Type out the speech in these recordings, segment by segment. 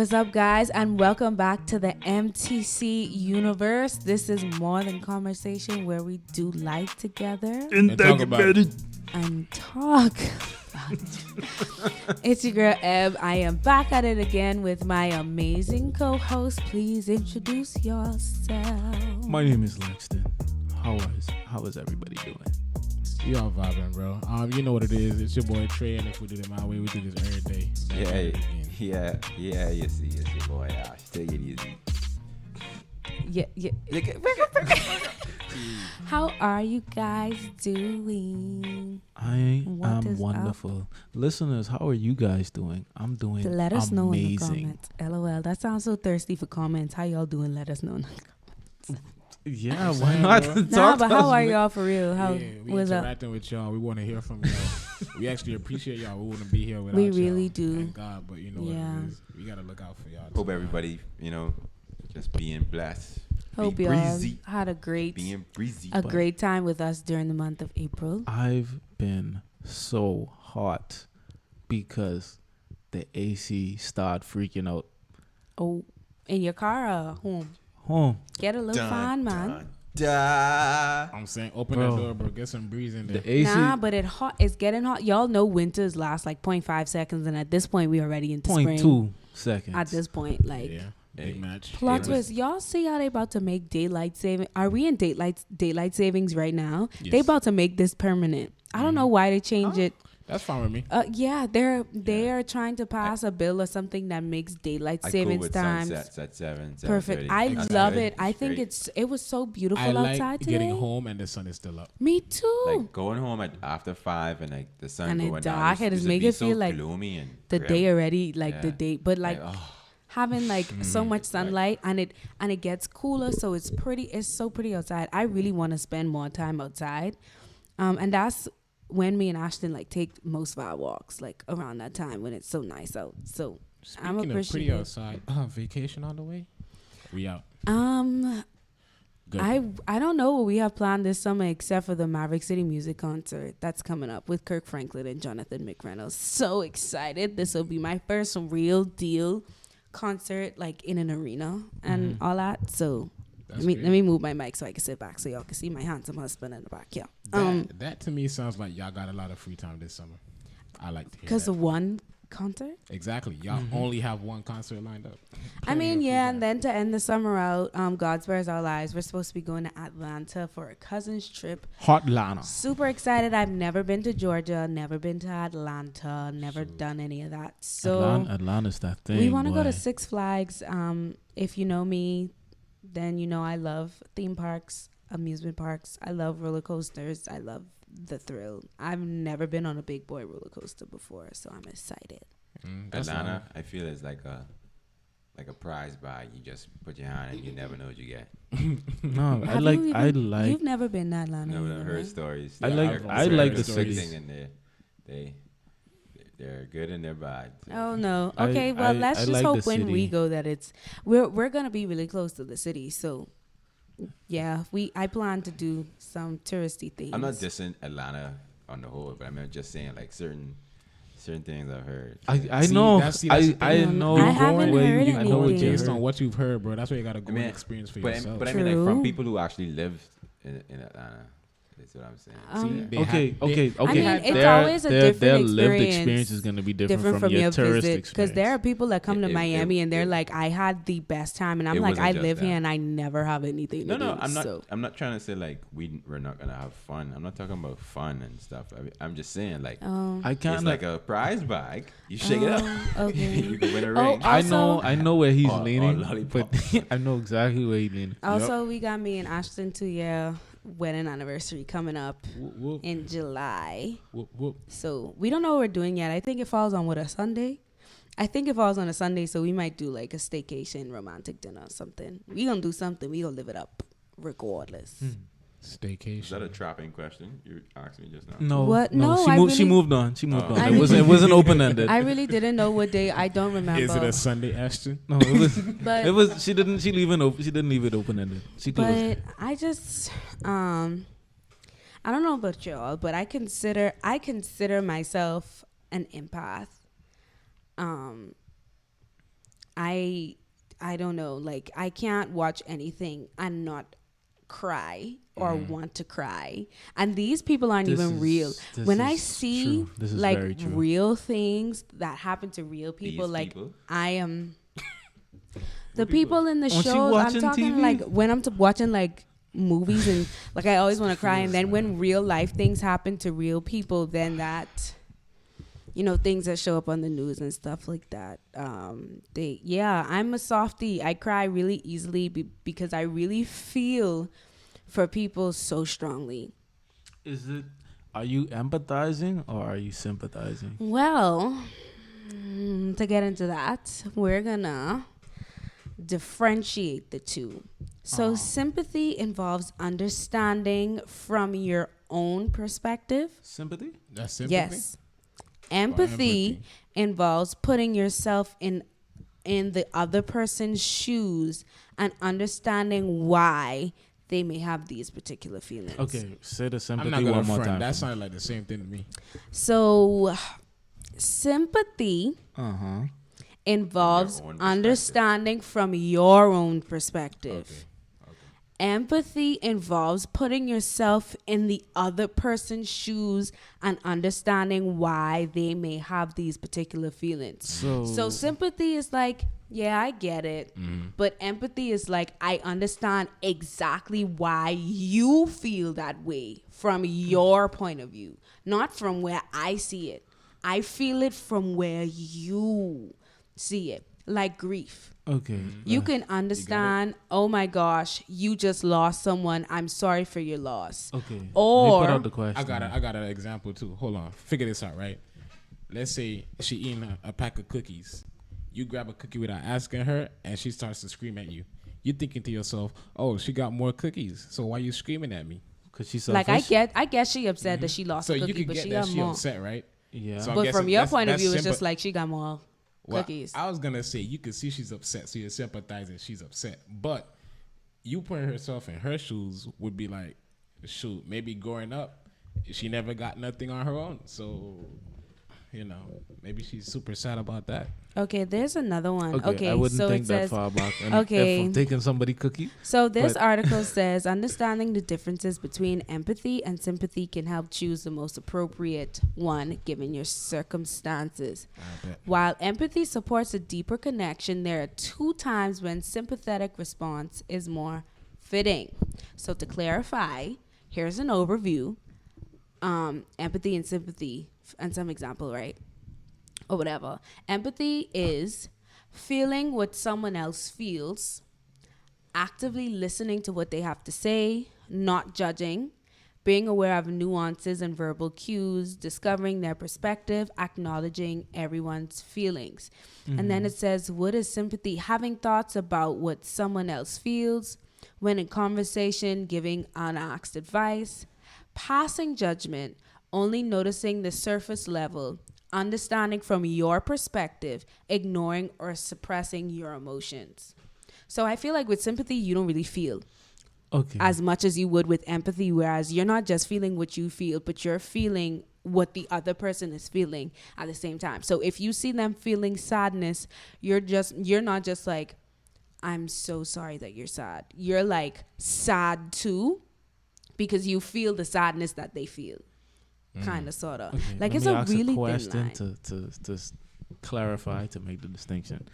What's up, guys, and welcome back to the MTC universe. This is more than conversation, where we do life together and talk about it. And talk. It's your girl Eb. I am back at it again with my amazing co-host. Please introduce yourself. My name is Lexton. How is everybody doing? You all vibing, bro. You know what it is. It's your boy Trey, and if we do it my way, we do this every day. Yeah. You see, it's your boy Ash. Take it easy. Yeah. How are you guys doing? I am wonderful. Up? Listeners, how are you guys doing? I'm doing amazing. Let us know in the comments. LOL. That sounds so thirsty for comments. How y'all doing? Let us know in the comments. Yeah, why not? Nah, but how are y'all for real? How we was interacting with y'all. We want to hear from y'all. We actually appreciate y'all. We wouldn't be here without y'all. We really do. Thank God, but you know what it is. We gotta look out for y'all. Hope everybody, just being blessed. Hope y'all had a great time with us during the month of April. I've been so hot because the AC started freaking out. Oh, in your car or home? Home. Get a little fan, man. I'm saying, open that door, bro. Get some breeze in there. The AC. Nah, but it's getting hot. Y'all know winters last like 0.5 seconds, and at this point, we already into spring. 0.2 seconds. At this point, like. Yeah. Big match. Plot twist. Y'all see how they about to make daylight saving? Are we in daylight savings right now? Yes. They about to make this permanent. I don't know why they changed it. That's fine with me. Yeah, they are trying to pass a bill or something that makes daylight savings times at 7. Perfect. I love it. I think it was so beautiful outside today. Getting home and the sun is still up. Me too. Like going home after 5 and like the sun going down. And it just make it feel like gloomy and the grim. Day already, like the day, but like. Having like so much sunlight and it gets cooler, so it's so pretty outside. I really want to spend more time outside, and that's when me and Ashton like take most of our walks, like around that time when it's so nice out. So speaking I'm appreciative. Of pretty outside, vacation on the way. We out. Good. I don't know what we have planned this summer except for the Maverick City Music Concert that's coming up with Kirk Franklin and Jonathan McReynolds. So excited! This will be my first real deal concert like in an arena and all that. So let me move my mic so I can sit back so y'all can see my handsome husband in the back. Yeah. That to me sounds like y'all got a lot of free time this summer. I like to hear because of one concert. Exactly. Y'all only have one concert lined up. I mean, yeah, and then to end the summer out, God Spares Our Lives. We're supposed to be going to Atlanta for a cousin's trip. Hotlanta. Super excited. I've never been to Georgia, never been to Atlanta, never done any of that. So Atlanta's that thing. We want to go to Six Flags. If you know me, then you know I love theme parks, amusement parks. I love roller coasters. I love the thrill. I've never been on a big boy roller coaster before, so I'm excited. Atlanta, I feel is like a prize bag. You just put your hand and you never know what you get. No, I like. You've never been to Atlanta. No, I've heard stories. I like the city. And they're good and they're bad. So. Oh no. Okay, let's just hope when we go that we're gonna be really close to the city. So yeah, I plan to do some touristy things. I'm not dissing Atlanta on the whole, but I'm just saying like certain things I've heard. I know. I know. I haven't heard anything. I know based on what you've heard, bro. That's why you gotta go and experience for yourself. But I mean, like from people who actually lived in Atlanta. That's what I'm saying. Okay. I mean, it's always a different experience. Their lived experience is going to be different from your tourist experience. Because there are people that come to Miami and they're like, I had the best time, and I'm like, I live here and I never have anything to do. No, I'm not trying to say like we're not gonna have fun. I'm not talking about fun and stuff. I'm just saying like it's like a prize bag. You shake it up. Okay. You can win a ring. I know where he's leaning, but I know exactly where he's leaning. Also, we got me and Ashton 2-year wedding anniversary coming up in July. So we don't know what we're doing yet. I think it falls on a Sunday. I think it falls on a Sunday, so we might do like a staycation romantic dinner or something. We gonna do something. We gonna live it up regardless. Staycation. Is that a trapping question you asked me just now? No. What? No, she moved on. It wasn't open ended. I really didn't know what day. I don't remember. Is it a Sunday, Ashton? No, it was. But it was. She didn't leave it open ended. She closed. But I just I don't know about y'all, but I consider myself an empath. I don't know, like I can't watch anything and not cry or want to cry, and these people aren't even real. When I see like real things that happen to real people, These like people? I am the people in the Aren't you shows. I'm watching talking TV? like when I'm watching like movies and like I always want to cry, and then when real life things happen to real people, then that, you know, things that show up on the news and stuff like that. I'm a softie. I cry really easily because I really feel for people so strongly. Are you empathizing or are you sympathizing? Well, to get into that, we're gonna differentiate the two. So sympathy involves understanding from your own perspective. Sympathy? That's sympathy? Yes. Empathy involves putting yourself in the other person's shoes and understanding why they may have these particular feelings. Okay, say the I'm sympathy not gonna one more front. time. That sounded like the same thing to me. So sympathy Uh-huh. involves From your own understanding from your own perspective. Okay. Empathy involves putting yourself in the other person's shoes and understanding why they may have these particular feelings. So sympathy is like, yeah, I get it. But empathy is like, I understand exactly why you feel that way from your point of view, not from where I see it. I feel it from where you see it, like grief. Okay. You can understand, oh my gosh, you just lost someone. I'm sorry for your loss. Okay. Or Let me put out the question. I got an example too. Hold on. Figure this out, right? Let's say she eating a pack of cookies. You grab a cookie without asking her, and she starts to scream at you. You're thinking to yourself, oh, she got more cookies, so why you screaming at me? Because she's selfish. like I guess she upset that she lost So a you cookie, can but get she that got she more. upset, right? Yeah. So I'm But guessing from your that's- point of that's view, it's sympa- just like she got more cookies. I was gonna say you can see she's upset, so you're sympathizing. She's upset, but you putting herself in her shoes would be like, shoot, maybe growing up, she never got nothing on her own, so you know, maybe she's super sad about that. Okay, there's another one. Okay, I wouldn't so think it that says, far back. And okay. if I'm taking somebody cookie. So this But- article says understanding the differences between empathy and sympathy can help choose the most appropriate one given your circumstances. While empathy supports a deeper connection, there are 2 times when sympathetic response is more fitting. So to clarify, here's an overview. Empathy and sympathy and some example, right? Or whatever. Empathy is feeling what someone else feels, actively listening to what they have to say, not judging, being aware of nuances and verbal cues, discovering their perspective, acknowledging everyone's feelings. And then it says, what is sympathy? Having thoughts about what someone else feels, when in conversation, giving unasked advice, passing judgment, only noticing the surface level, understanding from your perspective, ignoring or suppressing your emotions. So I feel like with sympathy, you don't really feel as much as you would with empathy, whereas you're not just feeling what you feel, but you're feeling what the other person is feeling at the same time. So if you see them feeling sadness, you're not just like, I'm so sorry that you're sad. You're like sad too, because you feel the sadness that they feel. Kind of, sort of. Okay, like, it's me a ask really question thin line. to clarify, to make the distinction.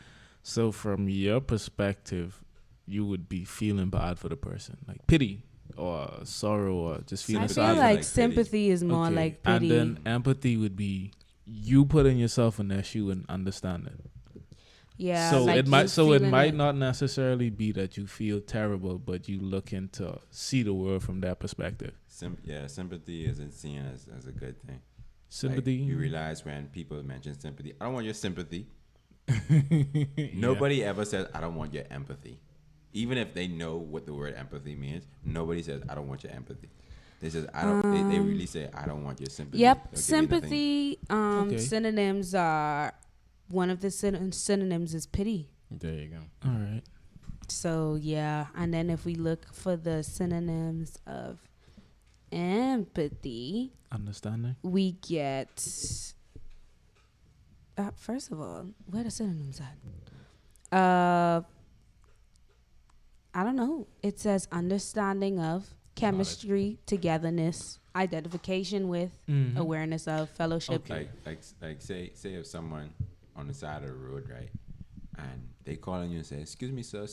So from your perspective, you would be feeling bad for the person, like pity or sorrow, or just feeling I sad. feel for like like sympathy is more like pity. And then empathy would be you putting yourself in their shoe and understanding. Yeah. So like it might. you So it feeling might not necessarily be that you feel terrible, but you looking to see the world from their perspective. Sympathy isn't seen as a good thing. Sympathy. Like, you realize when people mention sympathy, I don't want your sympathy. Nobody ever says, I don't want your empathy. Even if they know what the word empathy means, nobody says, I don't want your empathy. They says, I don't. They really say, I don't want your sympathy. Yep. They'll give you nothing. Sympathy. Synonyms are, one of the synonyms is pity. There you go. All right. So yeah, and then if we look for the synonyms of empathy, Understanding. we get. First of all, where the synonyms at? I don't know. It says understanding of, chemistry, togetherness, identification with, awareness of, fellowship. Like say if someone on the side of the road, right, and they call on you and say, excuse me sir,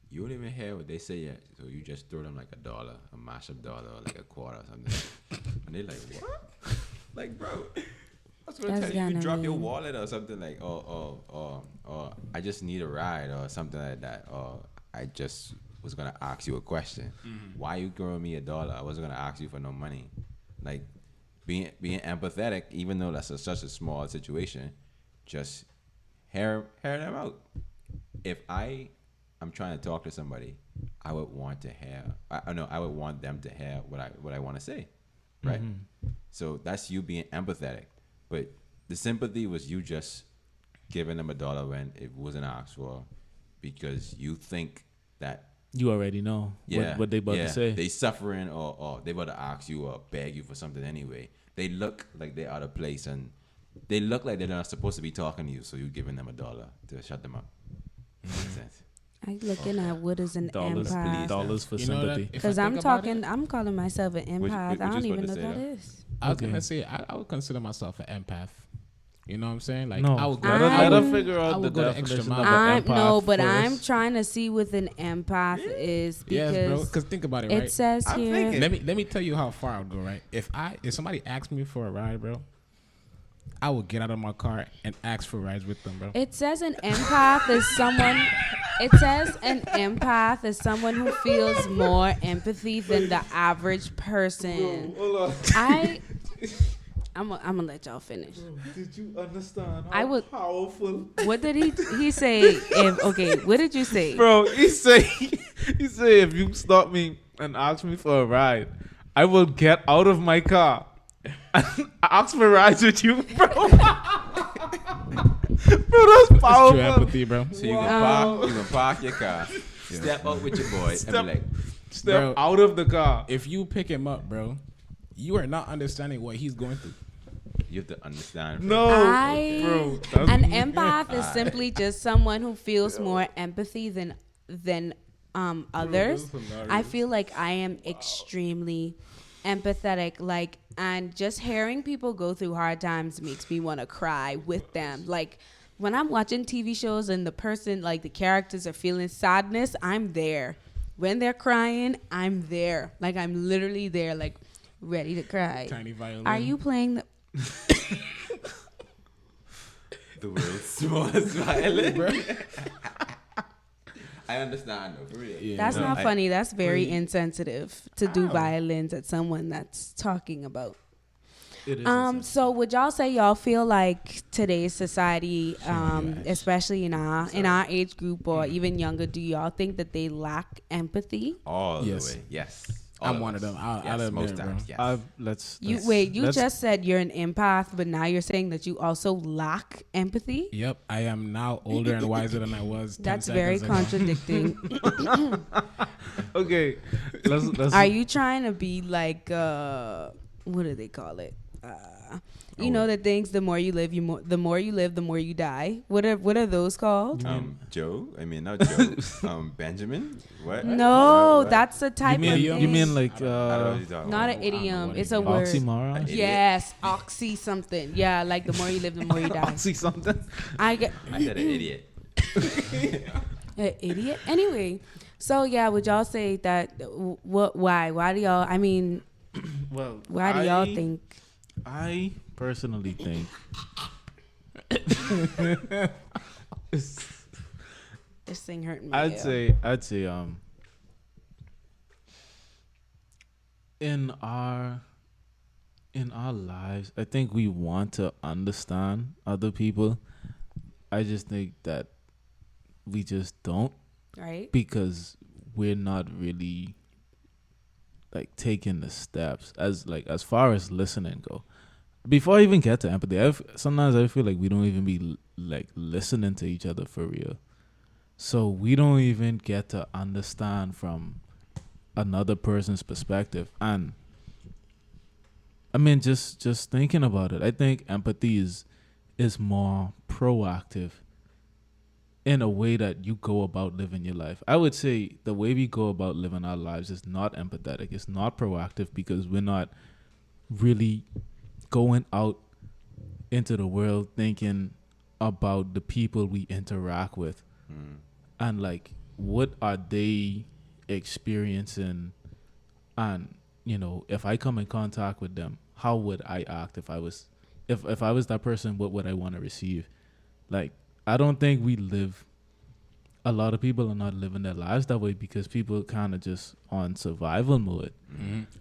you don't even hear what they say yet, so you just throw them like $1, a mashup dollar, or like a quarter or something, and they're like, what? Like, bro, I was gonna tell you drop your wallet or something, like, or I just need a ride or something like that, or I just was gonna ask you a question. Why you throwing me $1? I wasn't gonna ask you for no money. Like, being empathetic, even though that's such a small situation, just hear them out. If I'm trying to talk to somebody, I would want to hear. I would want them to hear what I want to say, right? So that's you being empathetic. But the sympathy was you just giving them $1 when it wasn't asked for, because you think that you already know what they about to say. They suffering or they about to ask you or beg you for something anyway. They look like they're out of place and they look like they're not supposed to be talking to you, so you're giving them $1 to shut them up. Makes sense. I'm looking at what is an empath. Dollars for sympathy. Because I'm calling myself an empath. I don't even know what that is. I was gonna say I would consider myself an empath. You know what I'm saying? Like, no, I would let her figure out the definition of an empath. No, but first. I'm trying to see what an empath is, because yes, bro. Because think about it, right? It says here. Let me tell you how far I would go, right? If somebody asked me for a ride, bro, I would get out of my car and ask for rides with them, bro. It says an empath is someone. It says an empath is someone who feels more empathy than the average person. Bro, hold on. I'm gonna let y'all finish. Did you understand how powerful? What did he say? What did you say? Bro, he say if you stop me and ask me for a ride, I will get out of my car and ask for rides with you, bro. Bro, that's powerful. That's true empathy, bro. So you can park your car, step up with your boy, and be like, step out of the car. If you pick him up, bro, you are not understanding what he's going through. You have to understand. No, bro. An empath is simply just someone who feels more empathy than others. I feel like I am extremely empathetic, like, and just hearing people go through hard times makes me want to cry with them. Like, when I'm watching TV shows and the person, like, the characters are feeling sadness, I'm there. When they're crying, I'm there. Like, I'm literally there, like, ready to cry. Tiny violin. Are you playing the the world's smallest violin? I understand though, for real. Yeah. That's not funny. That's very insensitive to do violins at someone that's talking about. It is so would y'all say y'all feel like today's society, especially in our age group or even younger, do y'all think that they lack empathy? All the way, yes. I'm one of them. I'll admit most it, times, bro. yes. You just said you're an empath, but now you're saying that you also lack empathy? Yep, I am now older and wiser than I was 10 That's very ago. contradicting. Okay, let's. Are you trying to be like, what do they call it? You know the things. The more you live, the more you die. What are those called? Joe. I mean, not Joe. Benjamin. What? No, what? That's a type of thing. You mean like not an idiom. It's a word. Oxymoron. Yes, oxy something. Yeah, like the more you live, the more you die. Oxy something. I said an idiot. An idiot. Anyway, so yeah, would y'all say that? Why do y'all? I mean, well, why do y'all think? I personally think this thing hurting my I'd say in our lives, I think we want to understand other people. I just think that we just don't, right? because we're not really like taking the steps as far as listening go. Before I even get to empathy, sometimes I feel like we don't even be like listening to each other for real. So we don't even get to understand from another person's perspective. And I mean, just thinking about it, I think empathy is more proactive in a way that you go about living your life. I would say the way we go about living our lives is not empathetic. It's not proactive because we're not really going out into the world thinking about the people we interact with and like what are they experiencing, and you know, if I come in contact with them, how would I act if I was that person, what would I want to receive? Like, I don't think a lot of people are not living their lives that way because people kind of just on survival mode.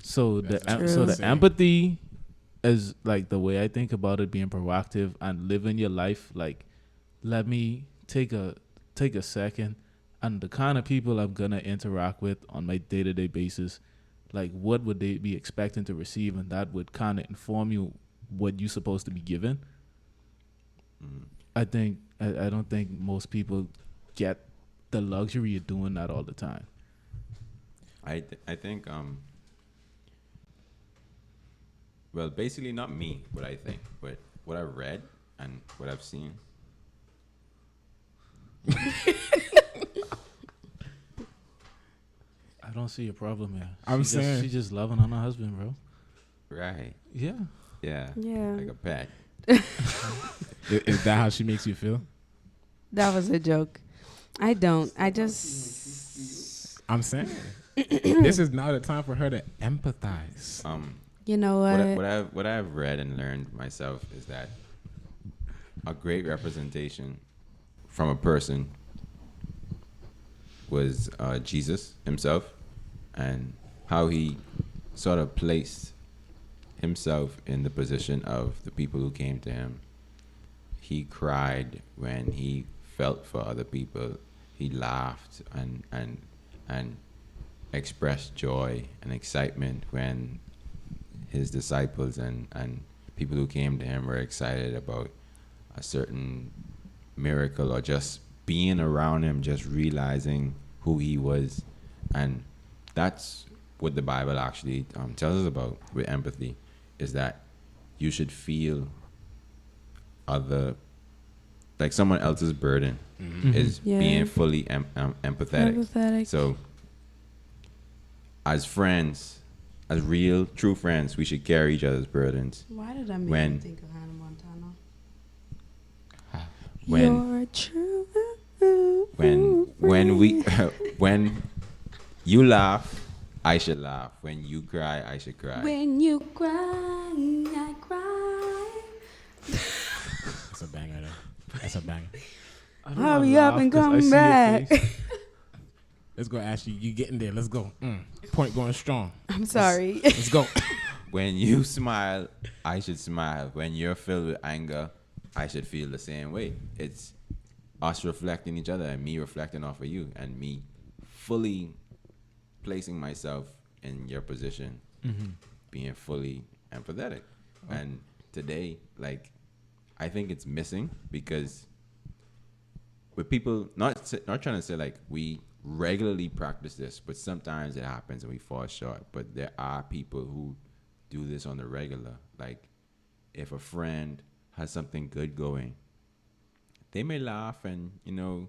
So the empathy is like the way I think about it, being proactive and living your life. Like, let me take a second, and the kind of people I'm gonna interact with on my day-to-day basis, like what would they be expecting to receive, and that would kind of inform you what you're supposed to be given. I don't think most people get the luxury of doing that all the time. I think well, basically not me, what I think, but what I've read and what I've seen. I don't see a problem here. I'm saying she's just loving on her husband, bro. Right. Yeah. Yeah. Yeah. Like a pet. Is that how she makes you feel? That was a joke. I don't. I just. I'm saying this is not the time for her to empathize. You know what? What I've read and learned myself is that a great representation from a person was Jesus himself, and how he sort of placed himself in the position of the people who came to him. He cried when he felt for other people. He laughed and expressed joy and excitement when his disciples and people who came to him were excited about a certain miracle, or just being around him, just realizing who he was. And that's what the Bible actually tells us about with empathy, is that you should feel like someone else's burden is being fully empathetic. So as friends, as real, true friends, we should carry each other's burdens. Why did I make you think of Hannah Montana? When You're true. when you laugh, I should laugh. When you cry, I should cry. When you cry, I cry. That's a banger, though. That's a banger. Hurry up and come back. Let's go, Ashley. You getting there? Let's go. Point going strong. I'm sorry. Let's go. When you smile, I should smile. When you're filled with anger, I should feel the same way. It's us reflecting each other, and me reflecting off of you, and me fully placing myself in your position, being fully empathetic. And today, like, I think it's missing because with people, not trying to say like we regularly practice this, but sometimes it happens and we fall short. But there are people who do this on the regular. Like, if a friend has something good going, they may laugh and, you know,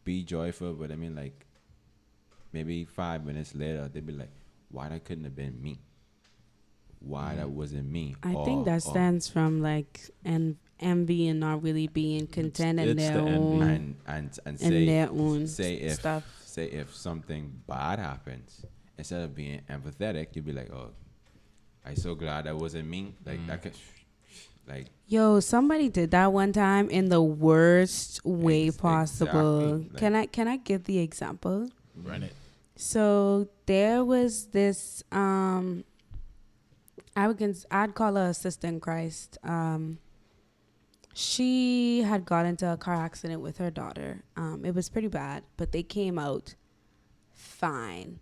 be joyful, but I mean, like, maybe 5 minutes later, they'd be like, why that couldn't have been me? Why that wasn't me? I think that stems from like envy and not really being content in their own say if something bad happens, instead of being empathetic, you'd be like, oh, I'm so glad that wasn't me. Like that could, like, yo, somebody did that one time in the worst way possible. Exactly. Like, Can I give the example? Run it. So there was this I'd call her a sister in Christ. She had got into a car accident with her daughter. It was pretty bad, but they came out fine.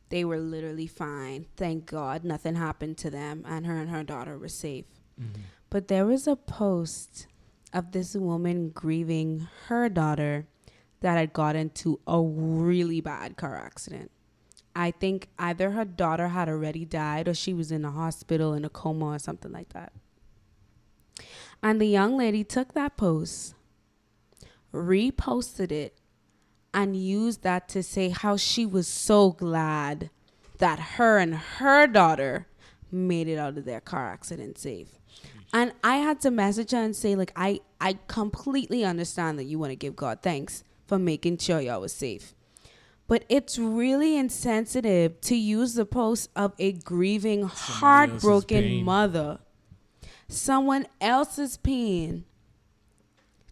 They were literally fine. Thank God nothing happened to them, and her daughter were safe. But there was a post of this woman grieving her daughter that had got into a really bad car accident. I think either her daughter had already died or she was in a hospital in a coma or something like that. And the young lady took that post, reposted it and used that to say how she was so glad that her and her daughter made it out of their car accident safe. And I had to message her and say, like, I completely understand that you want to give God thanks for making sure y'all was safe. But it's really insensitive to use the post of a grieving, heartbroken mother, someone else's pain,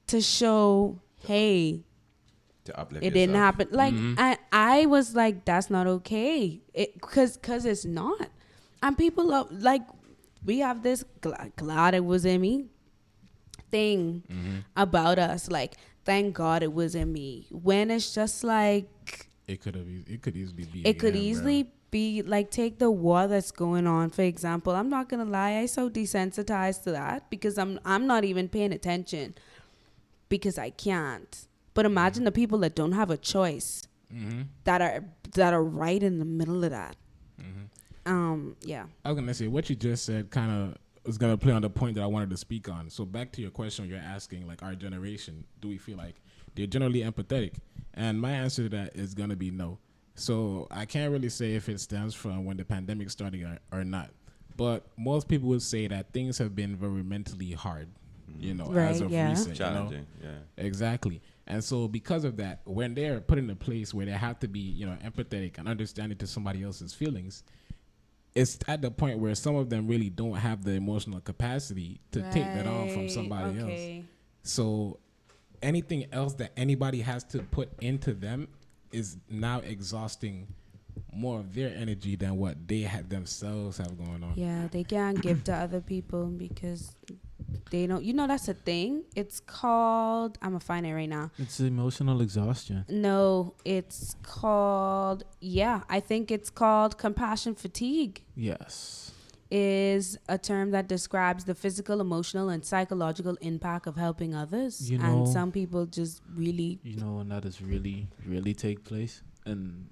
to show, hey, To uplift it didn't yourself. happen. Like, I was like, that's not okay. Cause it's not. And people are like, we have this glad it was in me thing about us. Like, thank God it was in me. When it's just like, It could easily be. it could easily be like, take the war that's going on, for example. I'm not gonna lie, I so desensitized to that because I'm not even paying attention because I can't. But imagine the people that don't have a choice, that are right in the middle of that. Yeah. I was gonna say what you just said kind of was gonna play on the point that I wanted to speak on. So back to your question, you're asking, like, our generation, do we feel like they're generally empathetic? And my answer to that is gonna be no. So I can't really say if it stems from when the pandemic started or not. But most people would say that things have been very mentally hard, as of recent. Challenging, yeah. Exactly. And so because of that, when they're put in a place where they have to be, empathetic and understanding to somebody else's feelings, it's at the point where some of them really don't have the emotional capacity to take that on from somebody else. So anything else that anybody has to put into them is now exhausting more of their energy than what they had themselves have going on. Yeah, they can't give to other people because they don't. That's a thing. It's called, I'm going to find it right now. It's emotional exhaustion. No, it's called, I think it's called compassion fatigue. Yes. Is a term that describes the physical, emotional, and psychological impact of helping others. And some people just really... and that is really, really take place. And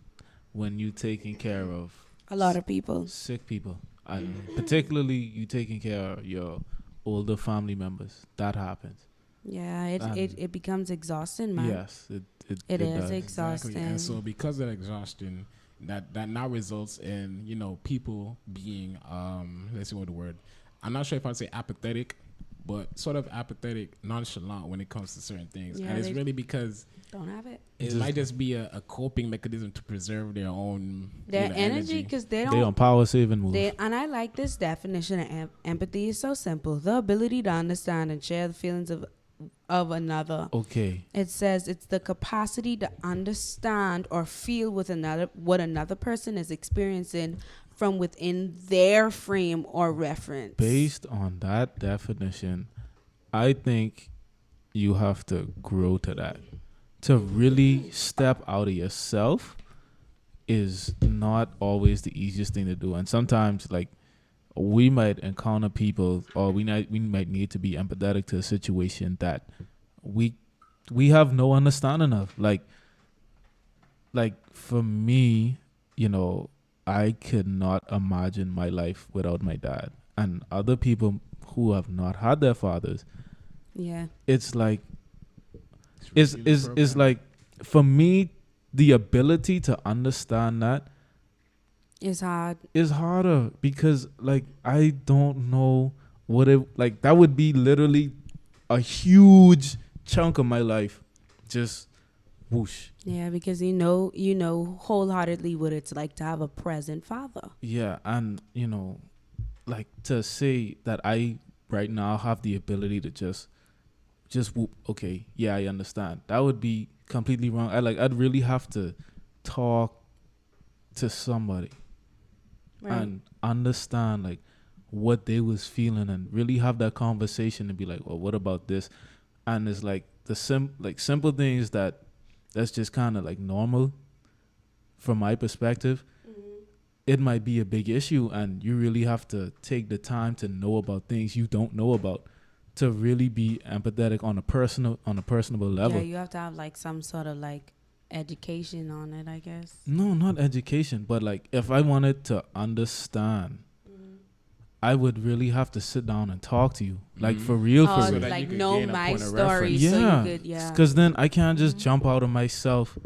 when you taking care of... a lot of people. Sick people. And particularly you taking care of your older family members. That happens. Yeah, it becomes exhausting, man. Yes, it is does. exhausting. Exactly. And so because of exhaustion, that now results in, people being, let's see what the word, I'm not sure if I'd say apathetic, but sort of apathetic, nonchalant when it comes to certain things. Yeah, and it's really because don't have it. It might just be a coping mechanism to preserve their own energy, because they on power saving move. And I like this definition of empathy. Is so simple: the ability to understand and share the feelings of another. Okay. It says it's the capacity to understand or feel with what another person is experiencing from within their frame or reference. Based on that definition, I think you have to grow to that. To really step out of yourself is not always the easiest thing to do. And sometimes, like, we might encounter people, or we might need to be empathetic to a situation that we have no understanding of. Like for me, I could not imagine my life without my dad. And other people who have not had their fathers, it's like it's like, for me, the ability to understand that is harder, because, like, I don't know what it, like, that would be literally a huge chunk of my life, just whoosh. Yeah, because you know wholeheartely what it's like to have a present father. Yeah, and like, to say that I right now have the ability to just whoop, okay, yeah, I understand. That would be completely wrong. I'd really have to talk to somebody, right, and understand, like, what they was feeling, and really have that conversation and be like, well, what about this? And it's like the simple things that's just kind of like normal from my perspective. It might be a big issue, and you really have to take the time to know about things you don't know about to really be empathetic on a personable level. Yeah, you have to have like some sort of like education on it, I guess. No, not education, but like, if I wanted to understand I would really have to sit down and talk to you, like for real, for So real. that you Like could know gain a my point of story, reference. so Yeah, you could, because then I can't just jump out of myself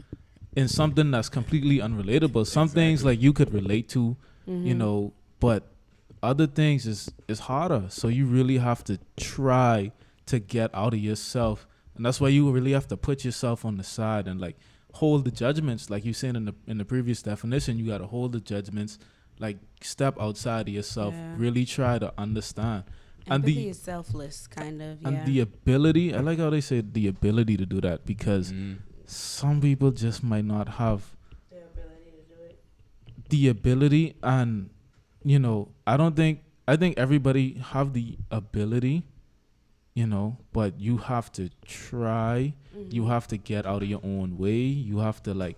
in something that's completely unrelatable. Some things like you could relate to, you know, but other things is harder. So you really have to try to get out of yourself, and that's why you really have to put yourself on the side and like hold the judgments, like you said in the previous definition. You got to hold the judgments, like step outside of yourself, Yeah. really try to understand. Empathy is selfless, kind of. Yeah. And the ability, I like how they say the ability to do that, because some people just might not have the ability to do it. the ability. And you know, I think everybody have the ability, you know, but you have to try. You have to get out of your own way. You have to like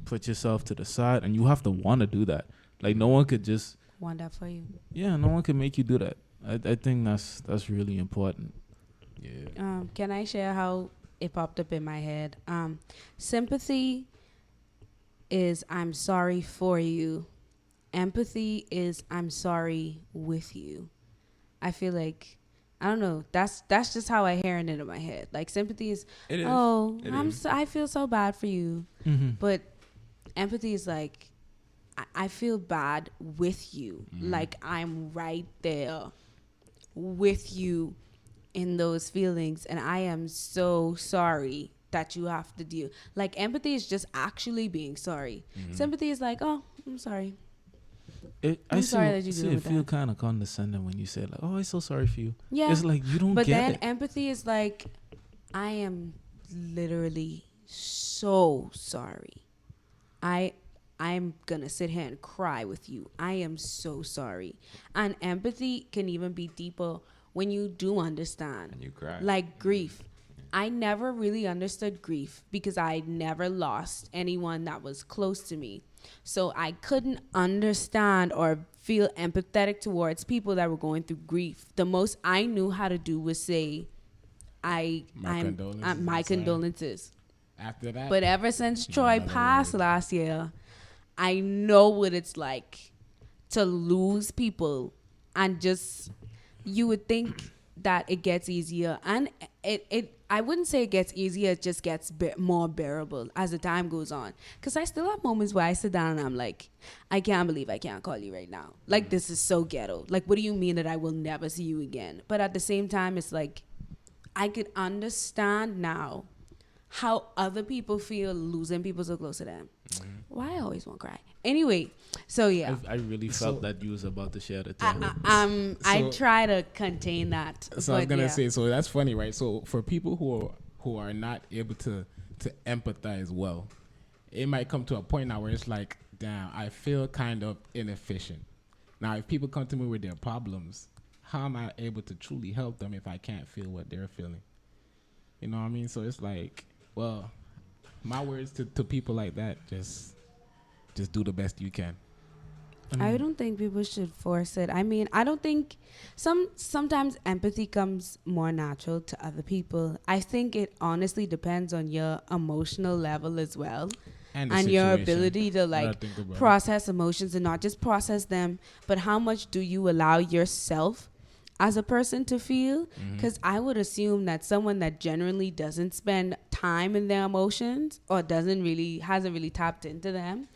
put yourself to the side, and you have to want to do that. Like no one could just Want that for you. no one can make you do that. I think that's really important. Yeah. Can I share how it popped up in my head? Sympathy is I'm sorry for you. Empathy is I'm sorry with you. I feel like, I don't know. That's just how I hear it in my head. Like sympathy is, It is. oh, It is. I feel so bad for you. But empathy is like, I feel bad with you. Like I'm right there with you in those feelings, and I am so sorry that you have to deal. Like empathy is just actually being sorry. Sympathy is like, oh, I'm sorry. I sorry that see you see deal it with feel that. kind of condescending when you say like, oh, I'm so sorry for you. Yeah. It's like you don't But get then it. empathy is like, I am literally so sorry. I'm gonna sit here and cry with you. I am so sorry. And empathy can even be deeper when you do understand. And you cry. Like grief. I never really understood grief because I never lost anyone that was close to me. So I couldn't understand or feel empathetic towards people that were going through grief. The most I knew how to do was say, my condolences. After that, But ever since Troy passed last year, I know what it's like to lose people, and just you would think that it gets easier, and I wouldn't say it gets easier, it just gets more bearable as the time goes on. Because I still have moments where I sit down and I'm like, I can't believe I can't call you right now. Like, this is so ghetto. Like, what do you mean that I will never see you again? But at the same time, it's like, I could understand now how other people feel losing people so close to them. Why I always want to cry? Anyway, so yeah. I really felt that you was about to share the I try to contain that. So I was gonna say, so that's funny, right? So for people who are not able to empathize well, it might come to a point now where it's like, damn, I feel kind of inefficient. Now, if people come to me with their problems, how am I able to truly help them if I can't feel what they're feeling? You know what I mean? So it's like, well, my words to people like that, just do the best you can. I don't think people should force it. I mean, I don't think sometimes empathy comes more natural to other people. I think it honestly depends on your emotional level as well. And your ability to like process emotions, and not just process them, but how much do you allow yourself as a person to feel? Because I would assume that someone that generally doesn't spend time in their emotions or hasn't really tapped into them,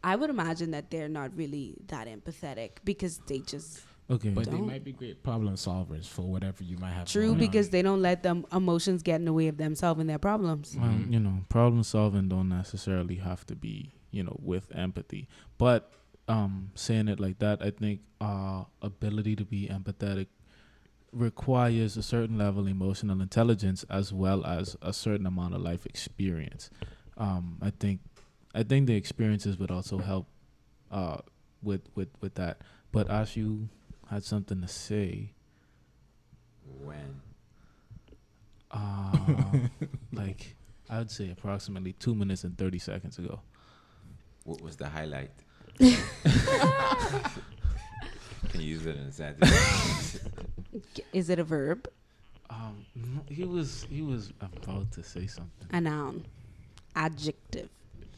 I would imagine that they're not really that empathetic because they just but don't. they might be great problem solvers for whatever you might have. True, because they don't let them emotions get in the way of them solving their problems. Well, you know, problem solving don't necessarily have to be, you know, with empathy. But saying it like that, I think ability to be empathetic requires a certain level of emotional intelligence as well as a certain amount of life experience. I think the experiences would also help with that. But as you had something to say, When? like I would say approximately 2 minutes and 30 seconds ago. What was the highlight? Can you use it in a sentence? Is it a verb? No, he was about to say something. A noun. Adjective.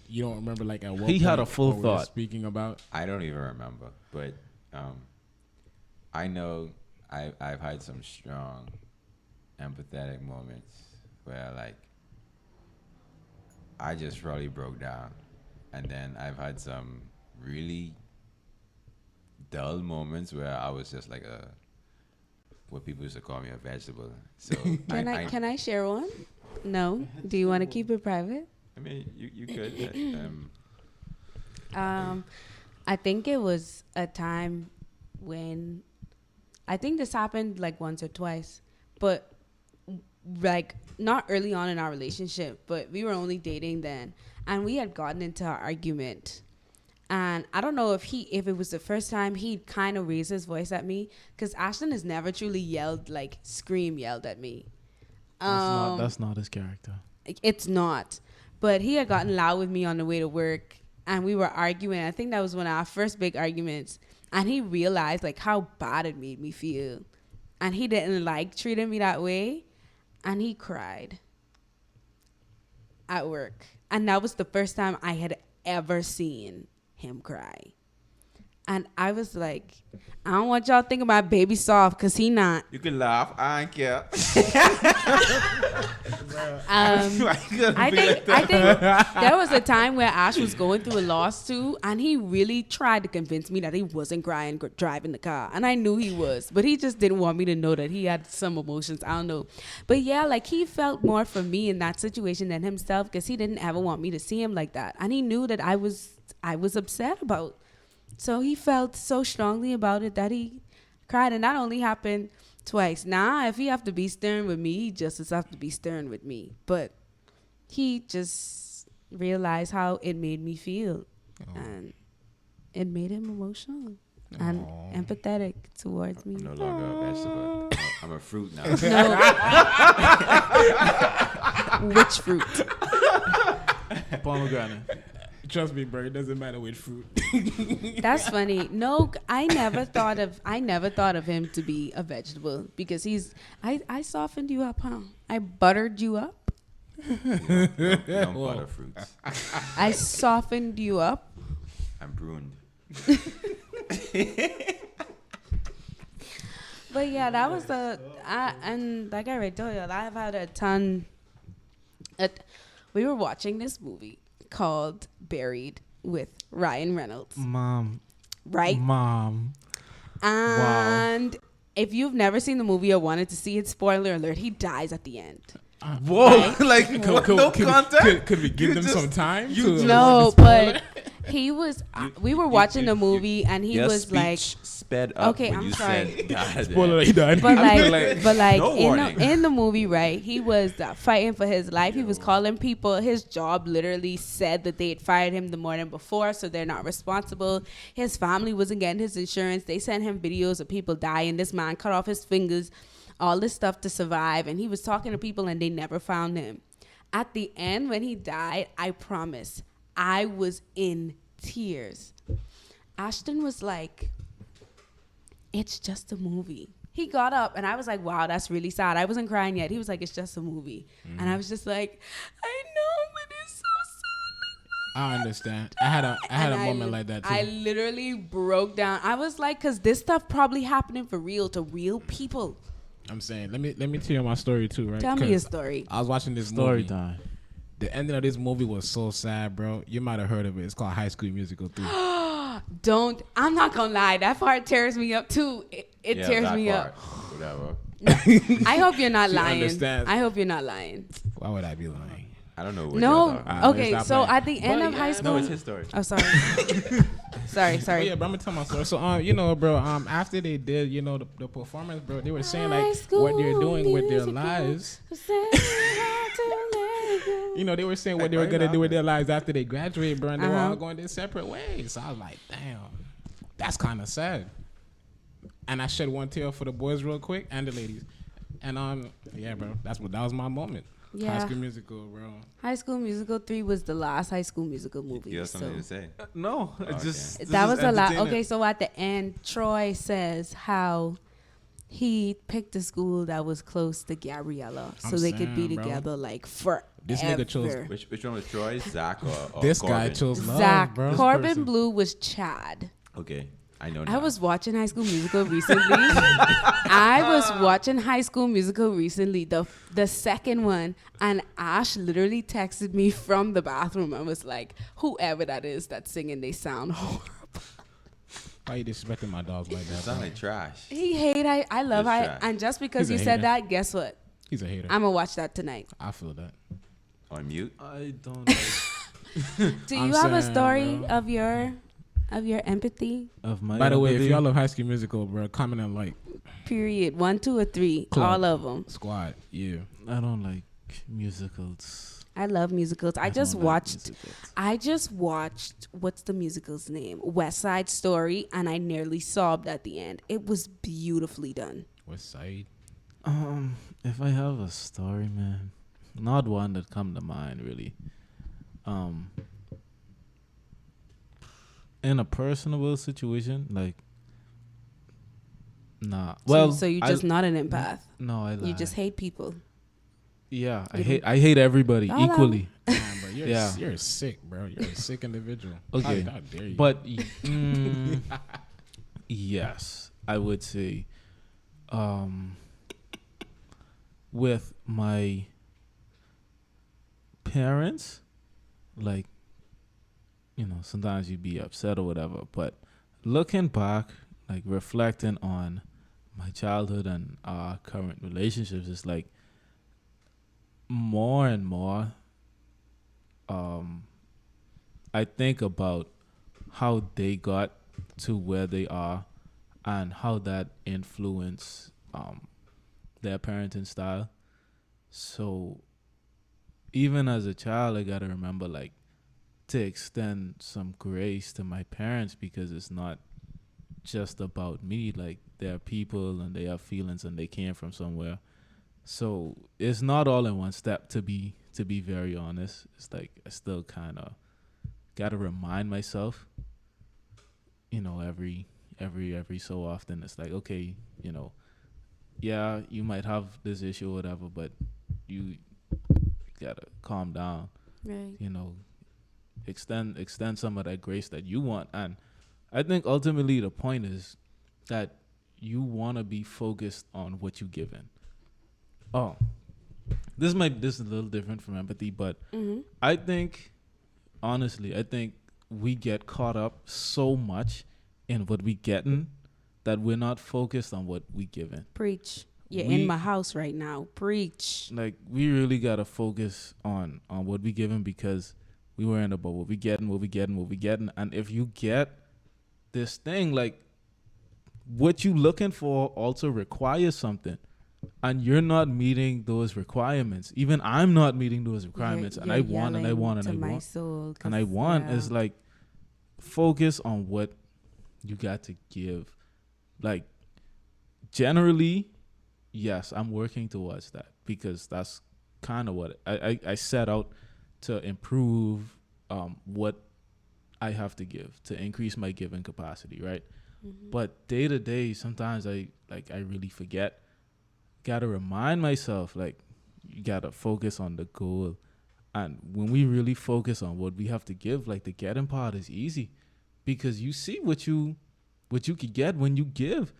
You don't remember like at what He had point a full what we were thought. speaking about? I don't even remember, but I know I've had some strong empathetic moments where like I just really broke down, and then I've had some really dull moments where I was just like what people used to call me a vegetable. So Can I share one? No. Do you want to keep it private? I mean, you could. I think it was a time when I think this happened like once or twice, but like not early on in our relationship, but we were only dating then, and we had gotten into an argument. And I don't know if it was the first time he kind of raised his voice at me, because Ashton has never truly yelled at me. That's not his character. It's not. But he had gotten loud with me on the way to work, and we were arguing. I think that was one of our first big arguments. And he realized like how bad it made me feel. And he didn't like treating me that way. And he cried at work. And that was the first time I had ever seen him cry. And I was like, I don't want y'all thinking about baby soft, because he not. You can laugh. I don't care. I think there was a time where Ash was going through a lawsuit, and he really tried to convince me that he wasn't crying driving the car. And I knew he was, but he just didn't want me to know that he had some emotions. I don't know. But yeah, like he felt more for me in that situation than himself, because he didn't ever want me to see him like that. And he knew that I was upset about. So he felt so strongly about it that he cried. And that only happened twice. Now, if he have to be stern with me, he just have to be stern with me. But he just realized how it made me feel. And it made him emotional and empathetic towards me. I'm no longer a vegetable. I'm a fruit now. No. Which fruit? Pomegranate. Trust me, bro. It doesn't matter which fruit. That's funny. No, I never thought of him to be a vegetable, because I softened you up, huh? I buttered you up. You don't butter fruits. I softened you up. I'm pruned. But yeah, that was and like I already told you, I've had a ton. We were watching this movie called Buried with Ryan Reynolds. Mom. Right? Mom. And if you've never seen the movie or wanted to see it, spoiler alert, he dies at the end. Whoa! Like, no context? Could we give them some time? No, but he was. We were watching the movie, and he was like, sped up. Okay, when I'm you sorry. Said, Spoiler, he died. But like no in the movie, right? He was fighting for his life. He was calling people. His job literally said that they had fired him the morning before, so they're not responsible. His family wasn't getting his insurance. They sent him videos of people dying. This man cut off his fingers, all this stuff to survive, and he was talking to people, and they never found him. At the end, when he died, I promise, I was in tears. Ashton was like, it's just a movie. He got up, and I was like, wow, that's really sad. I wasn't crying yet. He was like, it's just a movie. And I was just like, I know, but it's so sad. I understand. I had a moment like that too. I literally broke down. I was like, because this stuff probably happening for real to real people. I'm saying, let me tell you my story too, right? Tell me your story. I was watching this Story movie. time. The ending of this movie was so sad, bro. You might have heard of it. It's called High School Musical 3. I'm not gonna lie, that part tears me up too. It tears me up. Whatever. I hope you're not She lying. understands. I hope you're not lying. Why would I be lying? I don't know what No. you're talking about. Okay, Stop so playing. at the end of high school. No, it's his story. Oh, sorry. sorry. Oh, yeah, bro, I'm gonna tell my story. So, you know, bro, after they did, you know, the performance, bro, they were saying like what they're doing with their lives. You know, they were saying what they were gonna do with their lives after they graduate, bro, and they were all going their separate ways. So I was like, damn, that's kind of sad. And I shed one tear for the boys real quick and the ladies. And yeah, bro, that was my moment. Yeah. High School Musical, bro. High School Musical 3 was the last High School Musical movie. You have something to say? No, okay. just That was a lot. Okay, so at the end, Troy says how he picked a school that was close to Gabriella, so they could be saying, bro. together like forever. This nigga chose Which one was Troy? Zach or this Corbin? guy chose love, Zach. bro. Corbin Blue was Chad. Okay. I know. I was watching High School Musical recently. The second one, and Ash literally texted me from the bathroom and was like, "Whoever that is that's singing, they sound horrible." Why you disrespecting my dogs like that? Sound bro? like trash. He hate. I love It's I. trash. And just because He's you a said hater. that, guess what? He's a hater. I'm gonna watch that tonight. I feel that. On mute. I don't like Do I'm you have a saying, story bro. of your empathy? of my. By the way, if empathy. y'all love High School Musical, bro, comment and like Period. 1, 2, or 3. Club. All of them. squad. Yeah. I don't like musicals. I love musicals. I just don't like watched. musicals. I just watched. What's the musical's name? West Side Story, and I nearly sobbed at the end. It was beautifully done. West Side. If I have a story, man, not one that come to mind really. In a personable situation, like, nah. Well, so you're just not an empath. no, I lie. You just hate people. Yeah, I You hate everybody Hold on. equally. Damn, bro, you're Yeah. you're sick, bro. You're a sick individual. Okay. How dare you? But yes, I would say with my parents, like, sometimes you'd be upset or whatever, but looking back, like reflecting on my childhood and our current relationships, it's like more and more I think about how they got to where they are and how that influenced their parenting style. So even as a child, I gotta remember, like, to extend some grace to my parents, because it's not just about me. Like, they're people and they have feelings and they came from somewhere. So it's not all in one step, to be very honest. It's like I still kind of gotta remind myself, every so often. It's like, okay, yeah, you might have this issue or whatever, but you gotta calm down. Right. Extend some of that grace that you want. And I think ultimately the point is that you want to be focused on what you given. Oh, this is a little different from empathy, but I think, honestly, we get caught up so much in what we getting that we're not focused on what we given. Preach. You're We- in my house right now. Preach. Like, we really gotta focus on what we given, because we worrying about what we getting, and if you get this thing, like, what you looking for also requires something, and you're not meeting those requirements. Even I'm not meeting those requirements, and I want, and I want, and I want, soul, and I want. yeah. Is like, focus on what you got to give. Like, generally, yes, I'm working towards that, because that's kind of what I set out to improve what I have to give, to increase my giving capacity, right? But day to day, sometimes I really forget. Gotta remind myself, like, you gotta focus on the goal. And when we really focus on what we have to give, like, the getting part is easy, because you see what you could get when you give,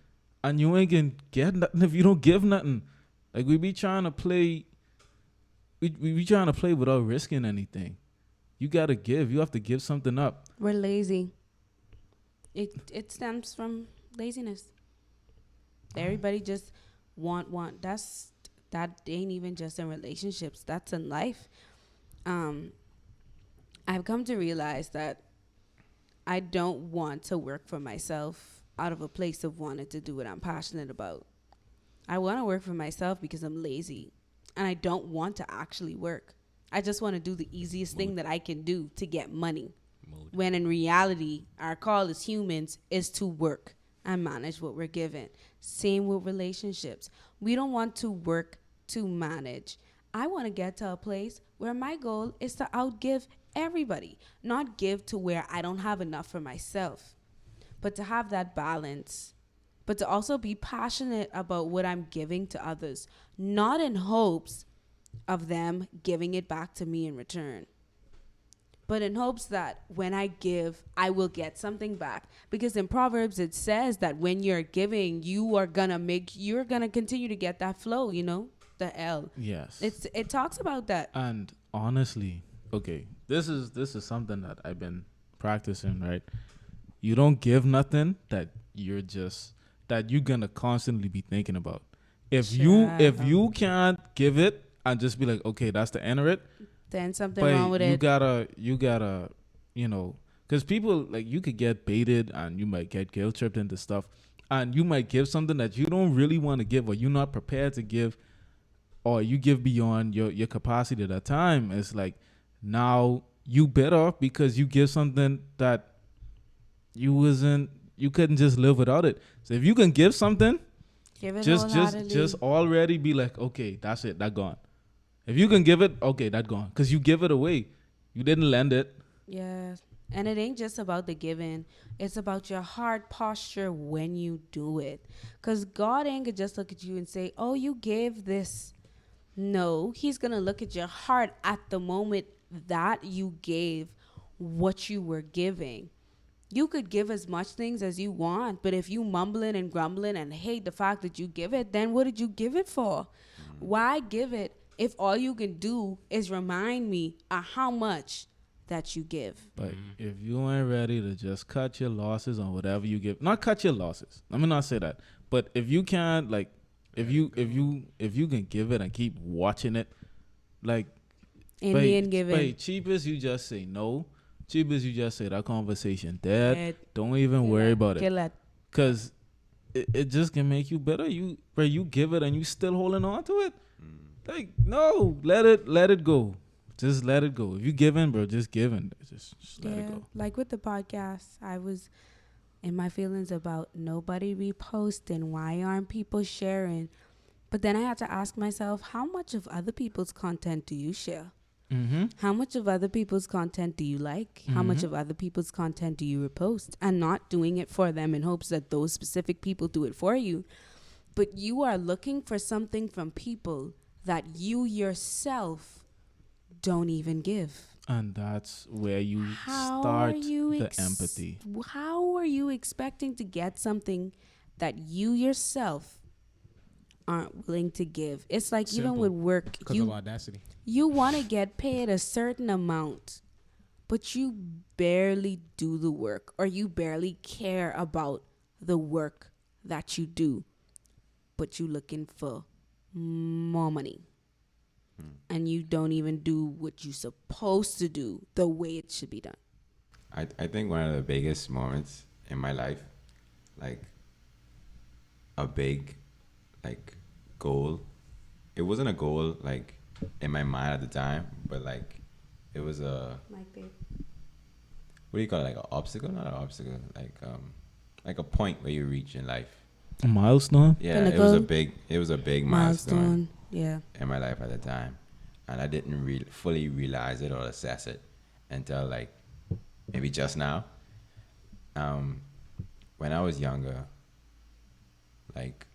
and you ain't gonna get nothing if you don't give nothing. Like, we be trying to play without risking anything. You gotta give. You have to give something up. We're lazy. It stems from laziness. Everybody just want. That ain't even just in relationships. That's in life. I've come to realize that I don't want to work for myself out of a place of wanting to do what I'm passionate about. I want to work for myself because I'm lazy, and I don't want to actually work. I just want to do the easiest thing that I can do to get money. When in reality, our call as humans is to work and manage what we're given. Same with relationships. We don't want to work to manage. I want to get to a place where my goal is to outgive everybody, not give to where I don't have enough for myself, but to have that balance, but to also be passionate about what I'm giving to others, not in hopes of them giving it back to me in return. but in hopes that when I give, I will get something back. Because in Proverbs, it says that when you're giving, you're gonna continue to get that flow, the L. Yes. It talks about that. And honestly, okay, this is something that I've been practicing, right? You don't give nothing that you're gonna constantly be thinking about. If you can't give it and just be like, okay, that's the end of it, then something wrong with it. You gotta, because people, like, you could get baited and you might get guilt tripped into stuff, and you might give something that you don't really want to give, or you're not prepared to give, or you give beyond your capacity at that time. It's like, now you bitter because you give something that you couldn't just live without it. So if you can give something, Give it just already be like, okay, that's it, that gone. If you can give it, okay, that gone, because you give it away, you didn't lend it. Yeah, and it ain't just about the giving. It's about your heart posture when you do it. Because God ain't gonna just look at you and say, oh, you gave this. No, he's gonna look at your heart at the moment that you gave what you were giving. You could give as much things as you want, but if you mumbling and grumbling and hate the fact that you give it, then what did you give it for? Why give it if all you can do is remind me of how much that you give? But if you ain't ready to just cut your losses on whatever you give, not cut your losses, let me not say that, but if you can't, like, if you can give it and keep watching it, like, Indian giving. But cheapest you just say no. Cheapest you just say that conversation dead. Don't even worry about it. Because it just can make you better. You give it and you still holding on to it. Like, no, let it go. Just let it go. If you giving, bro, just giving. Just let it go. Like with the podcast, I was in my feelings about nobody reposting. Why aren't people sharing? But then I had to ask myself, how much of other people's content do you share? Mm-hmm. How much of other people's content do you like? Mm-hmm. How much of other people's content do you repost? And not doing it for them in hopes that those specific people do it for you. But you are looking for something from people that you yourself don't even give. And that's where you start the empathy. How are you expecting to get something that you yourself aren't willing to give? It's like simple. Even with work, because of audacity. You want to get paid a certain amount, but you barely do the work, or you barely care about the work that you do, but you looking for more money. And you don't even do what you're supposed to do the way it should be done. I think one of the biggest moments in my life, like a big, like, goal. It wasn't a goal, like, in my mind at the time, but, like, it was a... Like, babe. What do you call it? Like an obstacle? Not an obstacle. Like a point where you reach in life. A milestone? Yeah, Pinnacle. it was a big milestone. Yeah. In my life at the time. And I didn't fully realize it or assess it until, like, maybe just now. When I was younger, like,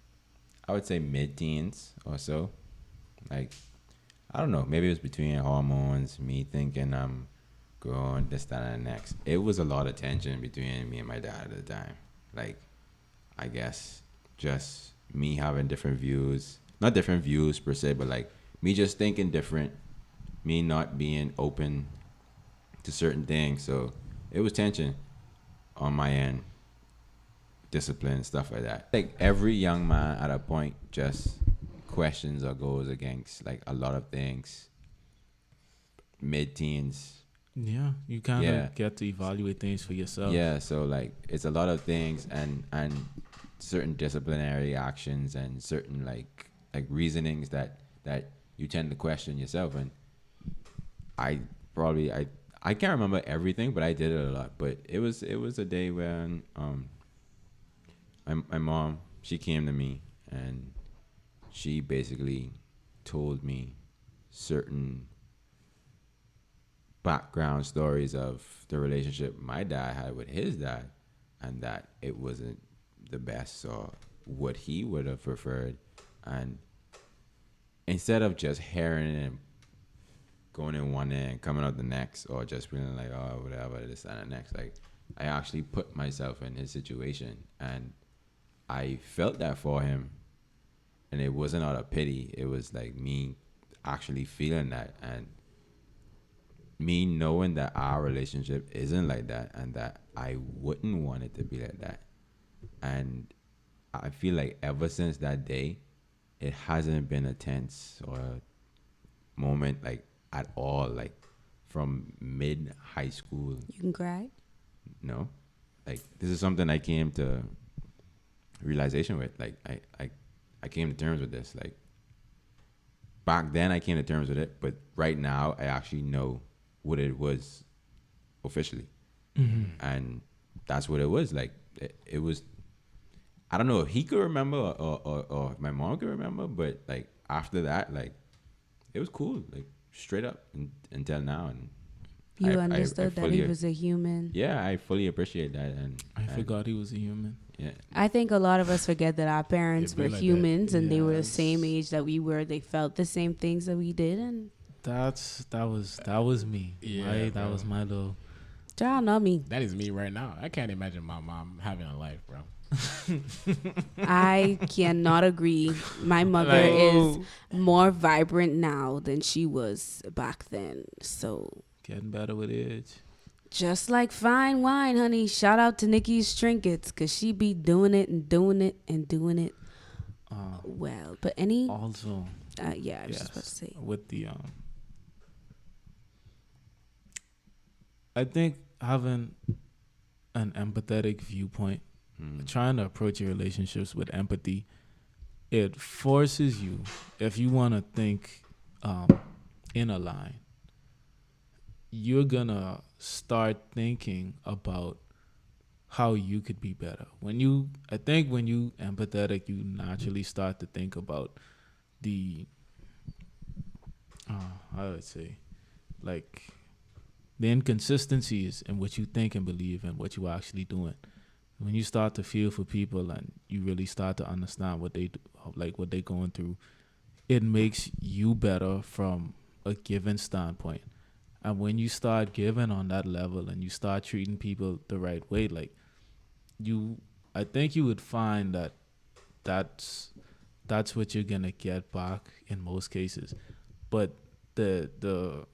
I would say mid-teens or so. Like, I don't know, maybe it was between hormones, me thinking I'm growing, this, that, and the next. It was a lot of tension between me and my dad at the time. Like, I guess just me having different views. Not different views per se, but, like, me just thinking different. Me not being open to certain things. So it was tension on my end. Discipline, stuff like that. Like, every young man at a point just questions or goes against, like, a lot of things. Mid-teens. Yeah, you kind of get to evaluate things for yourself. Yeah, so, like, it's a lot of things and certain disciplinary actions and certain, like reasonings that you tend to question yourself. And I can't remember everything, but I did it a lot. But it was a day when my mom, she came to me and she basically told me certain background stories of the relationship my dad had with his dad, and that it wasn't the best or what he would have preferred. And instead of just hearing and going in one day and coming out the next, or just feeling like, oh, whatever, this and the next. Like, I actually put myself in his situation, and I felt that for him, and it wasn't out of pity. It was like me actually feeling that, and me knowing that our relationship isn't like that, and that I wouldn't want it to be like that. And I feel like ever since that day, it hasn't been a tense or a moment like at all. Like from mid high school, You can cry. no, like this is something I came to realization with. Like I came to terms with this. Like back then I came to terms with it, but right now I actually know what it was officially. And that's what it was. Like it was, I don't know if he could remember or if my mom could remember, but like after that, like it was cool, like straight up until now. And You understood that he was a human. Yeah, I fully appreciate that. And I forgot he was a human. Yeah, I think a lot of us forget that our parents It'd be were like humans that. and they were the Yes. same age that we were. They felt the same things that we did, and That was me. Yeah, That bro. was my little. y'all know me. That is me right now. I can't imagine my mom having a life, bro. I cannot agree. My mother is more vibrant now than she was back then. So Getting better with age. just like fine wine, honey. Shout out to Nikki's Trinkets, because she be doing it and doing it and doing it well. But any, Also, yeah, I was just about to yes, say. with the I think having an empathetic viewpoint, trying to approach your relationships with empathy, it forces you, if you want to think in a line, you're gonna start thinking about how you could be better. I think when you empathetic, you naturally start to think about the how would I say, like the inconsistencies in what you think and believe and what you're actually doing. When you start to feel for people and you really start to understand what they do, like what they're going through, it makes you better from a given standpoint. And when you start giving on that level and you start treating people the right way, like I think you would find that that's what you're gonna get back in most cases. But the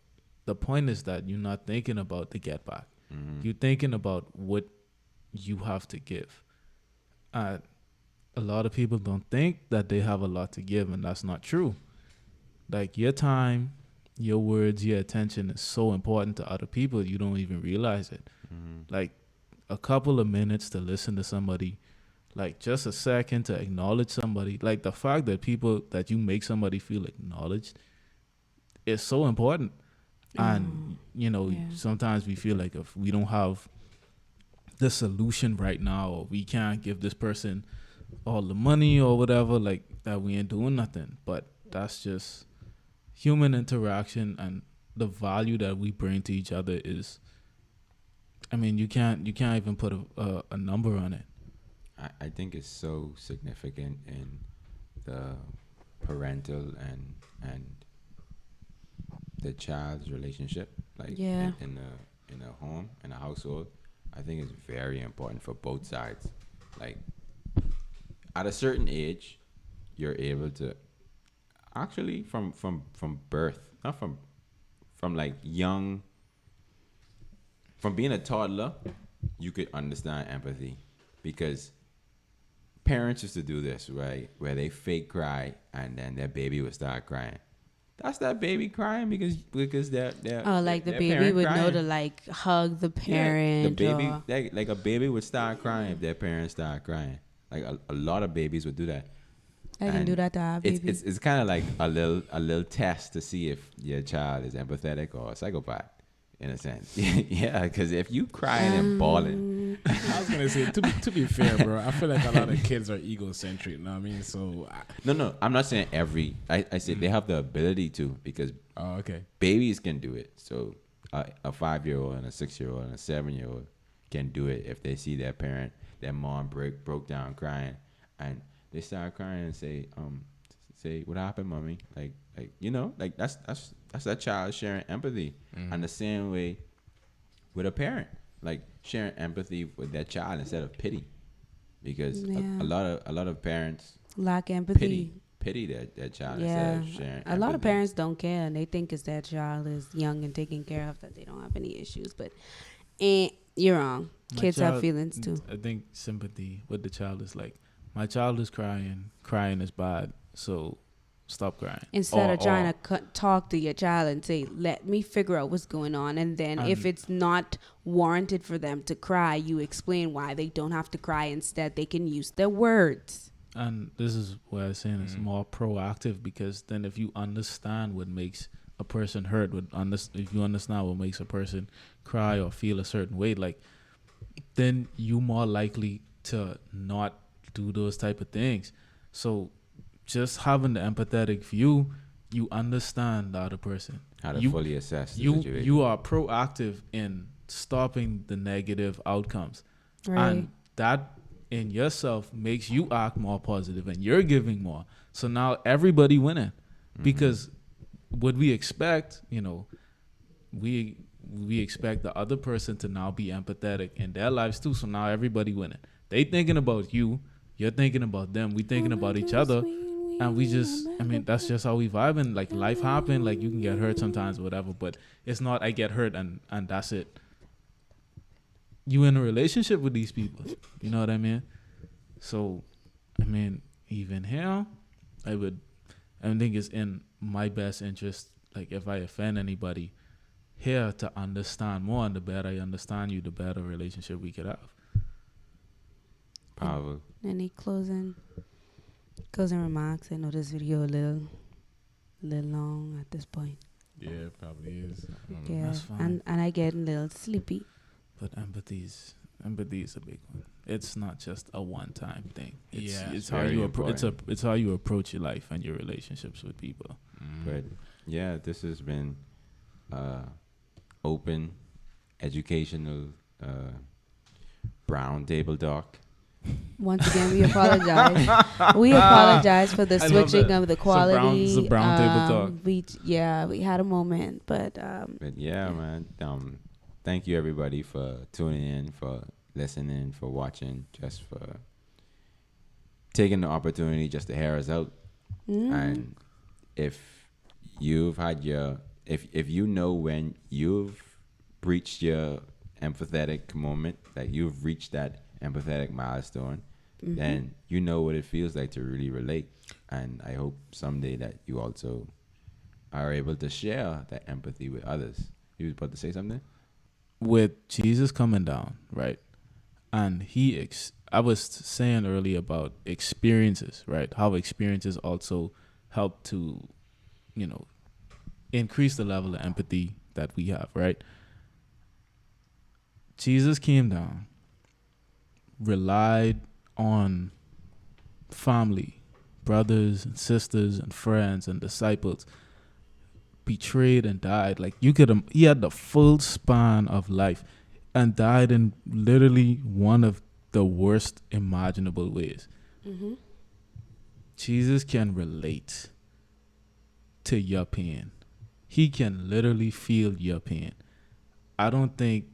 point is that you're not thinking about the get back. You're thinking about what you have to give. A lot of people don't think that they have a lot to give, and that's not true. Like your time, your words, your attention is so important to other people, you don't even realize it. Like a couple of minutes to listen to somebody, like just a second to acknowledge somebody, like the fact that you make somebody feel acknowledged is so important. And sometimes we feel like if we don't have the solution right now, or we can't give this person all the money or whatever, like that we ain't doing nothing. But that's just human interaction, and the value that we bring to each other is, I mean, you can't even put a number on it. I think it's so significant in the parental and the child's relationship, like Yeah. in a home, in a household. I think it's very important for both sides. Like at a certain age, you're able to actually from birth, not from like young, from being a toddler, you could understand empathy, because parents used to do this, right? Where they fake cry and then their baby would start crying. That's that baby crying because they're Like the their baby parent would know crying. to like hug the Yeah, parent. the baby, or, like a baby would start crying if their parents start crying. Like a lot of babies would do that. I can And do that to our baby. It's kind of like a little test to see if your child is empathetic or a psychopath, in a sense. Yeah, because if you crying and bawling, I was gonna say, to be fair, bro, I feel like a lot of kids are egocentric. You know what I mean? So, no, I'm not saying every. I said they have the ability to, because oh, okay. babies can do it. So a 5-year-old and a 6-year-old and a 7-year-old can do it if they see their mom broke down crying, and they start crying and say, say, "What happened, mommy?" You know, like that's that child sharing empathy. And the same way with a parent, like sharing empathy with their child instead of pity, because a lot of parents lack empathy. Pity their child Yeah, instead of sharing a lot of empathy. parents don't care, and they think it's their child is young and taken care of, that they don't have any issues. But you're wrong. Kids have feelings too. I think sympathy with the child is like, my child is crying. Crying is bad, so stop crying. Instead of trying to talk to your child and say, let me figure out what's going on. And then if it's not warranted for them to cry, you explain why they don't have to cry. Instead, they can use their words. And this is why I'm saying it's more proactive, because then if you understand what makes a person hurt, if you understand what makes a person cry or feel a certain way, like, then you more likely to not do those type of things. So just having the empathetic view, you understand the other person. How to fully assess the situation. You are proactive in stopping the negative outcomes. Right. And that in yourself makes you act more positive, and you're giving more. So now everybody winning, because what we expect, you know, we expect the other person to now be empathetic in their lives too. So now everybody winning. They thinking about you, you're thinking about them, we thinking about each other, and we just, I mean, that's just how we vibing. Like, life happen, like you can get hurt sometimes, whatever, but it's not I get hurt and that's it. You in a relationship with these people, you know what I mean? So, I mean, even here, I think it's in my best interest, like, if I offend anybody here, to understand more, and the better I understand you, the better relationship we could have. Powerful. Any closing remarks? I know this video a little long at this point. Yeah, it probably is. Yeah, That's fine. and I get a little sleepy. But empathy is a big one. It's not just a one-time thing. It's how very you it's how you approach your life and your relationships with people. But yeah, this has been open, educational, brown table talk. Once again, we apologize. We apologize for the I love switching that. of the quality. It's a brown table talk. We had a moment, but yeah, man. Thank you everybody for tuning in, for listening, for watching, just for taking the opportunity just to hear us out. And if you've had if you know when you've reached your empathetic moment, like you've reached that empathetic milestone, then you know what it feels like to really relate. And I hope someday that you also are able to share that empathy with others. You was about to say something? With Jesus coming down, right? And I was saying earlier about experiences, right? How experiences also help to, you know, increase the level of empathy that we have, right? Jesus came down, relied on family, brothers and sisters and friends and disciples, betrayed and died. Like, he had the full span of life and died in literally one of the worst imaginable ways. Jesus can relate to your pain. He can literally feel your pain. I don't think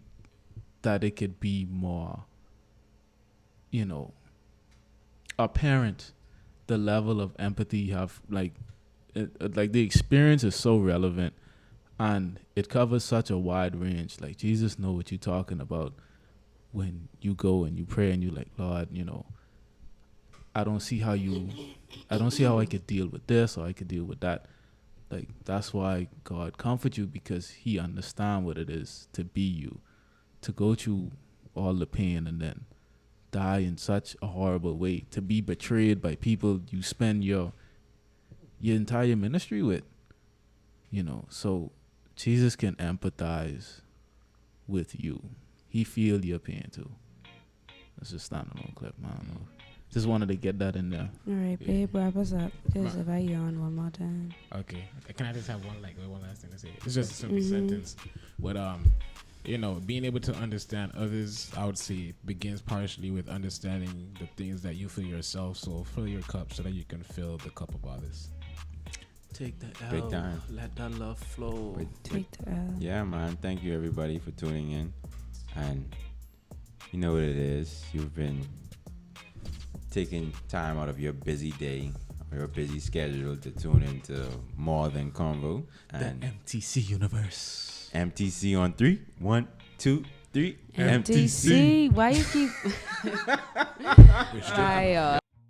that it could be more, you know, apparent the level of empathy you have. Like the experience is so relevant, and it covers such a wide range. Like, Jesus know what you're talking about when you go and you pray and you like, Lord, you know, I don't see how I could deal with this or I could deal with that. Like, that's why God comforts you, because he understands what it is to be you, to go through all the pain and then die in such a horrible way, to be betrayed by people you spend your entire ministry with, you know. So Jesus can empathize with you. He feel your pain too. That's just standalone clip. I don't know. Just wanted to get that in there. all right, babe, wrap us up. Because if I yawn one more time. Okay. Can I just have one last thing to say? It's just a simple sentence. But you know, being able to understand others, I would say, begins partially with understanding the things that you feel yourself. So fill your cup so that you can fill the cup of others. Take the L. Big time. Let that love flow. Take the L. Yeah, man. Thank you, everybody, for tuning in. And you know what it is. You've been taking time out of your busy day, your busy schedule to tune into More Than Convo. And the MTC universe. MTC on 3. 1, 2, 3. MTC. Why you keep... We're stripping. Try,